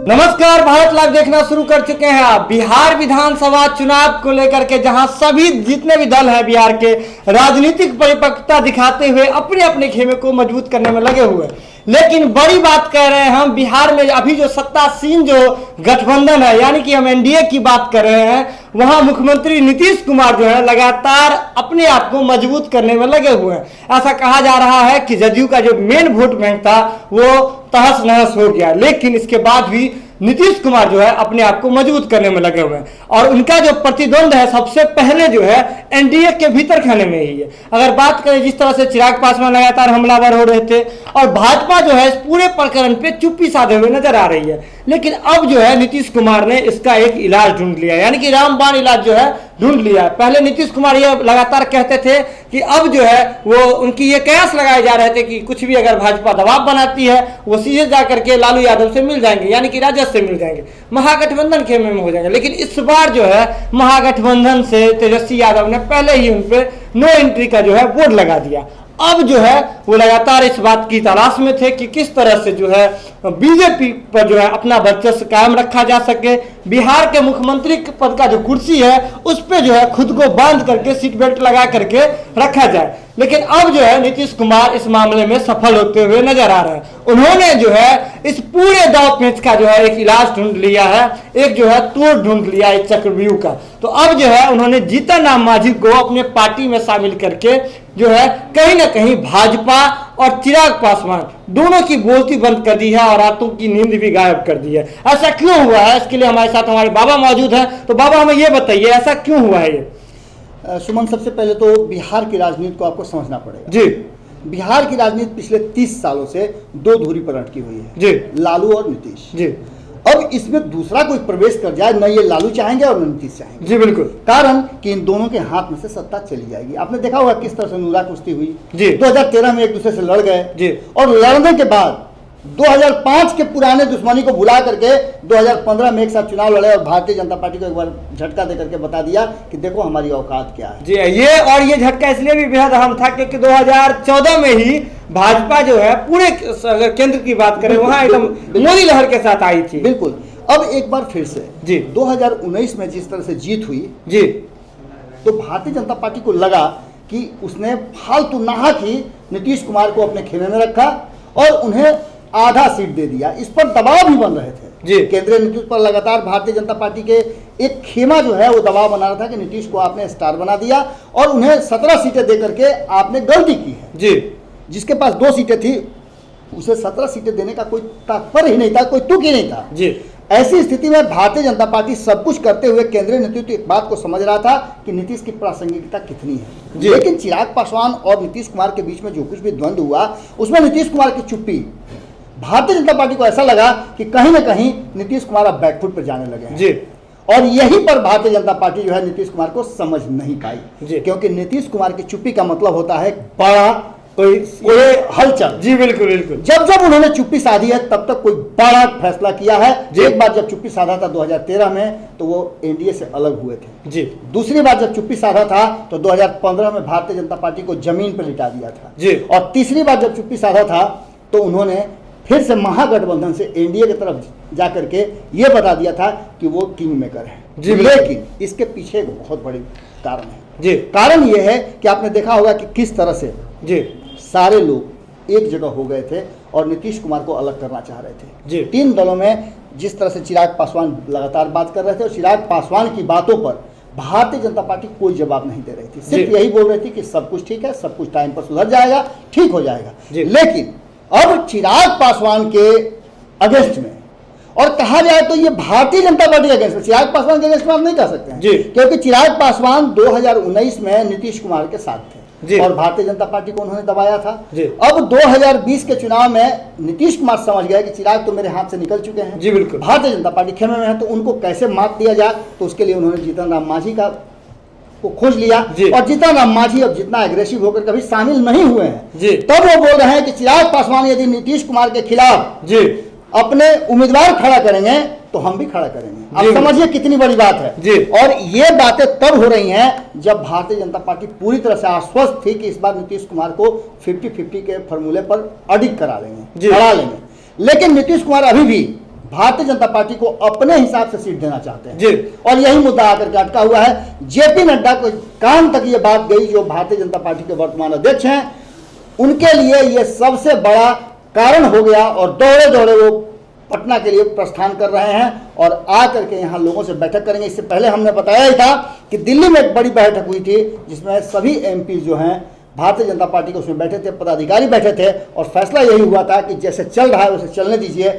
नमस्कार, भारत लाइव देखना शुरू कर चुके हैं आप। बिहार विधानसभा चुनाव को लेकर के जहां सभी जितने भी दल हैं बिहार के राजनीतिक परिपक्वता दिखाते हुए अपने अपने खेमे को मजबूत करने में लगे हुए, लेकिन बड़ी बात कह रहे हैं हम बिहार में अभी जो सत्तासीन जो गठबंधन है, यानी कि हम एनडीए की बात कर रहे हैं, वहां मुख्यमंत्री नीतीश कुमार जो है लगातार अपने आप को मजबूत करने में लगे हुए हैं। ऐसा कहा जा रहा है कि जदयू का जो मेन वोट बैंक था वो तहस नहस हो गया, लेकिन इसके बाद भी नीतीश कुमार जो है अपने आप को मजबूत करने में लगे हुए हैं और उनका जो प्रतिद्वंद है सबसे पहले जो है एनडीए के भीतर खाने में ही है। अगर बात करें जिस तरह से चिराग पासवान लगातार हमलावर हो रहे थे और भाजपा जो है इस पूरे प्रकरण पे चुप्पी साधे हुए नजर आ रही है, लेकिन अब जो है नीतीश कुमार ने इसका एक इलाज ढूंढ लिया, यानी कि रामबाण इलाज जो है ढूंढ लिया। पहले नीतीश कुमार ये लगातार कहते थे कि अब जो है वो उनकी ये कयास लगाए जा रहे थे कि कुछ भी अगर भाजपा दबाव बनाती है वो सीधे जाकर के लालू यादव से मिल जाएंगे, यानी कि राजद से मिल जाएंगे, महागठबंधन खेमे में हो जाएंगे। लेकिन इस बार जो है महागठबंधन से तेजस्वी यादव ने पहले ही उन पे नो एंट्री का जो है बोर्ड लगा दिया। अब जो है वो लगातार इस बात की तलाश में थे कि किस तरह से जो है बीजेपी पर जो है अपना वर्चस्व कायम रखा जा सके, बिहार के मुख्यमंत्री पद का जो कुर्सी है उस पे जो है खुद को बांध करके सीट बेल्ट लगा करके रखा जाए। लेकिन अब जो है नीतीश कुमार इस मामले में सफल होते हुए नजर आ रहे हैं। उन्होंने जो है इस पूरे दांव पेच का जो है एक इलाज ढूंढ लिया है, एक जो है तोड़ ढूंढ लिया है चक्रव्यूह का। तो अब जो है उन्होंने जीतन राम मांझी को अपने पार्टी में शामिल करके जो है कहीं ना कहीं भाजपा और चिराग पासवान दोनों की बोलती बंद कर दी है और रातों की नींद भी गायब कर दी है। ऐसा क्यों हुआ है, इसके लिए हमारे साथ हमारे बाबा मौजूद हैं। तो बाबा हमें ये बताइए ऐसा क्यों हुआ है ये? सुमन, सबसे पहले तो बिहार की राजनीति को आपको समझना पड़ेगा जी। बिहार की राजनीति पिछले 30 सालों से दो धुरी पर अटकी हुई है जी, लालू और नीतीश जी। अब इसमें दूसरा कोई प्रवेश कर जाए, न ये लालू चाहेंगे और न नीतीश चाहेंगे। जी बिल्कुल। कारण कि इन दोनों के हाथ में से सत्ता चली जाएगी। आपने देखा होगा किस तरह से नूरा कुश्ती हुई जी। 2013 में एक दूसरे से लड़ गए जी। और लड़ने के बाद 2005 के पुराने दुश्मनी को भुला करके 2015 में एक साथ चुनाव लड़े और भारतीय जनता पार्टी को एक बार झटका दे करके बता दिया कि देखो हमारी औकात क्या है। जी, ये झटका इसलिए भी बेहद अहम था क्योंकि 2014 में ही भाजपा जो है पूरे अगर केंद्र की बात करें वहां एकदम मोदी लहर के साथ आई थी। बिल्कुल। अब एक बार फिर से जी 2019 में जिस तरह से जीत हुई जी, तो भारतीय जनता पार्टी को लगा कि उसने फालतू नाहक ही नीतीश कुमार को अपने खेमे में रखा और उन्हें आधा सीट दे दिया। इस पर दबाव भी बन रहे थे जी। केंद्रीय नीतीश पर लगातार भारतीय जनता पार्टी के एक खेमा जो है वो दबाव बना रहा था कि नीतीश को आपने स्टार बना दिया और उन्हें 17 सीटें दे करके आपने गलती की है। जी। जिसके पास 2 सीटें थी उसे 17 सीटें देने का कोई तात्पर्य ही नहीं था, कोई तुक ही नहीं था। जी। ऐसी स्थिति में भारतीय जनता पार्टी सब कुछ करते हुए केंद्रीय नेतृत्व एक बात को समझ रहा था कि नीतीश की प्रासंगिकता कितनी है। लेकिन चिराग पासवान और नीतीश कुमार के बीच में जो कुछ भी द्वंद्व हुआ उसमें नीतीश कुमार की चुप्पी, भारतीय जनता पार्टी को ऐसा लगा कि कहीं ना कहीं नीतीश कुमार अब बैकफुट पर जाने लगे हैं। जी। और यहीं पर भारतीय जनता पार्टी जो है नीतीश कुमार को समझ नहीं पाई, क्योंकि नीतीश कुमार की चुप्पी का मतलब होता है बड़ा कोई हलचल। जी बिल्कुल बिल्कुल। जब जब उन्होंने चुप्पी साधी है तब तक कोई बड़ा फैसला किया है। एक बार जब चुप्पी साधा था 2013 में तो वो एनडीए से अलग हुए थे जी। दूसरी बार जब चुप्पी साधा था तो 2015 में भारतीय जनता पार्टी को जमीन पर लिटा दिया था जी। और तीसरी बार जब चुप्पी साधा था तो उन्होंने फिर से महागठबंधन से एनडीए की तरफ जाकर के ये बता दिया था कि वो किंग मेकर है। लेकिन इसके पीछे एक बहुत बड़ी कारण है जी। कारण ये है कि आपने देखा होगा कि किस तरह से जी सारे लोग एक जगह हो गए थे और नीतीश कुमार को अलग करना चाह रहे थे जी। 3 दलों में जिस तरह से चिराग पासवान लगातार बात कर रहे थे और चिराग पासवान की बातों पर भारतीय जनता पार्टी कोई जवाब नहीं दे रही थी, सिर्फ यही बोल रही थी कि सब कुछ ठीक है, सब कुछ टाइम पर सुधर जाएगा, ठीक हो जाएगा। लेकिन अब चिराग पासवान के अगेंस्ट में और कहा जाए तो ये भारतीय जनता पार्टी के अगेंस्ट में, चिराग पासवान के अगेंस्ट में आप नहीं कह सकते हैं क्योंकि चिराग पासवान 2019 में नीतीश कुमार के साथ थे और भारतीय जनता पार्टी को उन्होंने दबाया था। अब 2020 के चुनाव में नीतीश कुमार समझ गए कि चिराग तो मेरे हाथ से निकल चुके हैं। जी बिल्कुल। भारतीय जनता पार्टी खेमे में है तो उनको कैसे मात दिया जाए, तो उसके लिए उन्होंने जीतन राम मांझी को खोज लिया और जीतन राम मांझी अब जितना एग्रेसिव होकर कभी शामिल नहीं हुए हैं। तब वो बोल रहे हैं कि चिराग पासवान यदि नीतीश कुमार के खिलाफ अपने उम्मीदवार खड़ा करेंगे तो हम भी खड़ा करेंगे। आप समझिए कितनी बड़ी बात है। और ये बातें तब हो रही हैं जब भारतीय जनता पार्टी पूरी तरह से आश्वस्त थी कि इस बार नीतीश कुमार को 50-50 के फॉर्मूले पर ऑडिट करा लेंगे, हरा लेंगे। लेकिन नीतीश कुमार अभी भी भारतीय जनता पार्टी को अपने हिसाब से सीट देना चाहते हैं जी। और यही मुद्दा आकर के अटका हुआ है। जेपी नड्डा को कान तक ये बात गई, जो भारतीय जनता पार्टी के वर्तमान अध्यक्ष हैं, उनके लिए ये सबसे बड़ा कारण हो गया और दौड़े दौड़े वो पटना के लिए प्रस्थान कर रहे हैं और आ करके यहाँ लोगों से बैठक करेंगे। इससे पहले हमने बताया ही था कि दिल्ली में एक बड़ी बैठक हुई थी जिसमें सभी एमपी जो हैं भारतीय जनता पार्टी के उसमें बैठे थे, पदाधिकारी बैठे थे और फैसला यही हुआ था कि जैसे चल रहा है वैसे चलने दीजिए,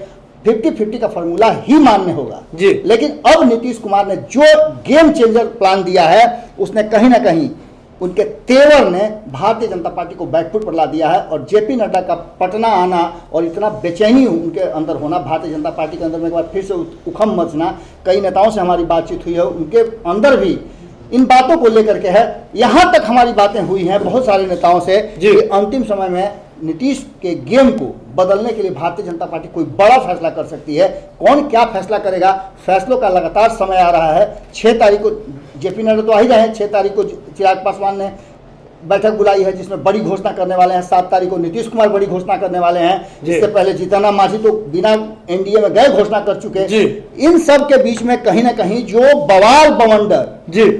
50-50 का फॉर्मूला ही मान्य होगा जी। लेकिन अब नीतीश कुमार ने जो गेम चेंजर प्लान दिया है उसने कहीं ना कहीं उनके तेवर ने भारतीय जनता पार्टी को बैकफुट पर ला दिया है और जेपी नड्डा का पटना आना और इतना बेचैनी उनके अंदर होना, भारतीय जनता पार्टी के अंदर में एक बार फिर से उखम मचना, कई नेताओं से हमारी बातचीत हुई है, उनके अंदर भी इन बातों को लेकर के है। यहाँ तक हमारी बातें हुई हैं बहुत सारे नेताओं से कि अंतिम समय में नीतीश के गेम को बदलने के लिए भारतीय जनता पार्टी कोई बड़ा फैसला कर सकती है। कौन क्या फैसला करेगा, फैसलों का लगातार समय आ रहा है। 6 तारीख को जेपी नड्डा तो आ ही रहे हैं, 6 तारीख को चिराग पासवान ने बैठक बुलाई है जिसमें बड़ी घोषणा करने वाले हैं, 7 तारीख को नीतीश कुमार बड़ी घोषणा करने वाले हैं, जिससे पहले जीतन राम मांझी तो बिना एनडीए में गए घोषणा कर चुके। इन सब के बीच में कहीं ना कहीं जो बवाल बवंडर जी,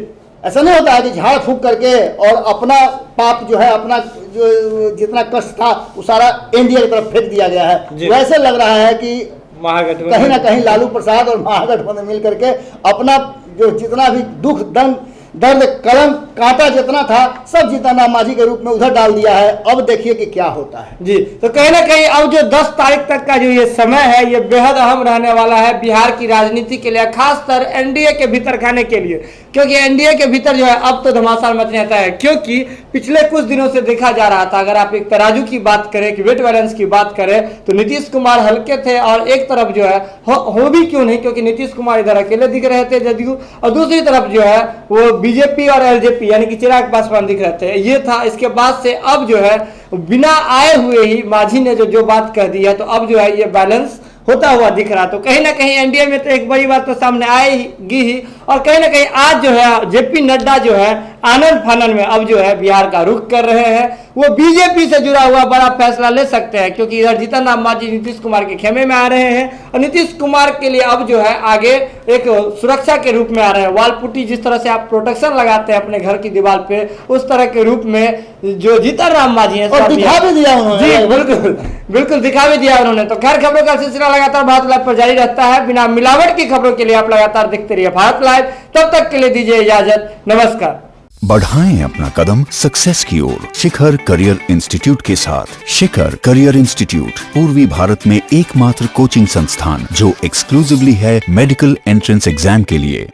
ऐसा नहीं होता है कि झाड़ फूक करके और अपना पाप जो है, अपना जो जितना कष्ट था वो सारा एनडीए की तरफ फेंक दिया गया है। वैसे लग रहा है कि महागठबंधन कहीं ना कहीं लालू प्रसाद और महागठबंधन मिल करके अपना जो जितना भी दुख दर्द कलम कांटा जितना था सब जीतन राम मांझी के रूप में उधर डाल दिया है। अब देखिए कि क्या होता है जी। तो कहीं ना कहीं अब जो 10 तारीख तक का जो ये समय है ये बेहद अहम रहने वाला है बिहार की राजनीति के लिए, खासकर एनडीए के भीतर खाने के लिए, क्योंकि एनडीए के भीतर जो है अब तो घमासान मच जाता है। क्योंकि पिछले कुछ दिनों से देखा जा रहा था, अगर आप एक तराजू की बात करें कि वेट बैलेंस की बात करें तो नीतीश कुमार हल्के थे और एक तरफ जो है हो भी क्यों नहीं, क्योंकि नीतीश कुमार इधर अकेले दिख रहे थे जदयू, और दूसरी तरफ जो है वो बीजेपी और एलजेपी यानी कि चिराग पासवान दिख रहे थे। ये था, इसके बाद से अब जो है बिना आए हुए ही मांझी ने जो बात कह दी है तो अब जो है ये बैलेंस होता हुआ दिख रहा। तो कहीं ना कहीं एनडीए में तो एक बड़ी बात तो सामने आएगी ही, और कहीं ना कहीं आज जो है जेपी नड्डा जो है आनंद फानन में अब जो है बिहार का रुख कर रहे हैं। वो बीजेपी से जुड़ा हुआ बड़ा फैसला ले सकते हैं, क्योंकि इधर जीतन राम मांझी नीतीश कुमार के खेमे में आ रहे हैं और नीतीश कुमार के लिए अब जो है आगे एक सुरक्षा के रूप में आ रहे हैं। वाल पुट्टी जिस तरह से आप प्रोटेक्शन लगाते हैं अपने घर की दीवार पे, उस तरह के रूप में जो जीतन राम मांझी है दिखा भी दिया उन्होंने। जी बिल्कुल दिखा भी दिया उन्होंने। तो खैर, खबरों का सिलसिला लगातार भारत लाइव पर जारी रहता है। बिना मिलावट की खबरों के लिए आप लगातार देखते रहिए भारत लाइव। तब तक के लिए दीजिए इजाजत, नमस्कार। बढ़ाएं अपना कदम सक्सेस की ओर शिखर करियर इंस्टीट्यूट के साथ। शिखर करियर इंस्टीट्यूट पूर्वी भारत में एकमात्र कोचिंग संस्थान जो एक्सक्लूसिवली है मेडिकल एंट्रेंस एग्जाम के लिए।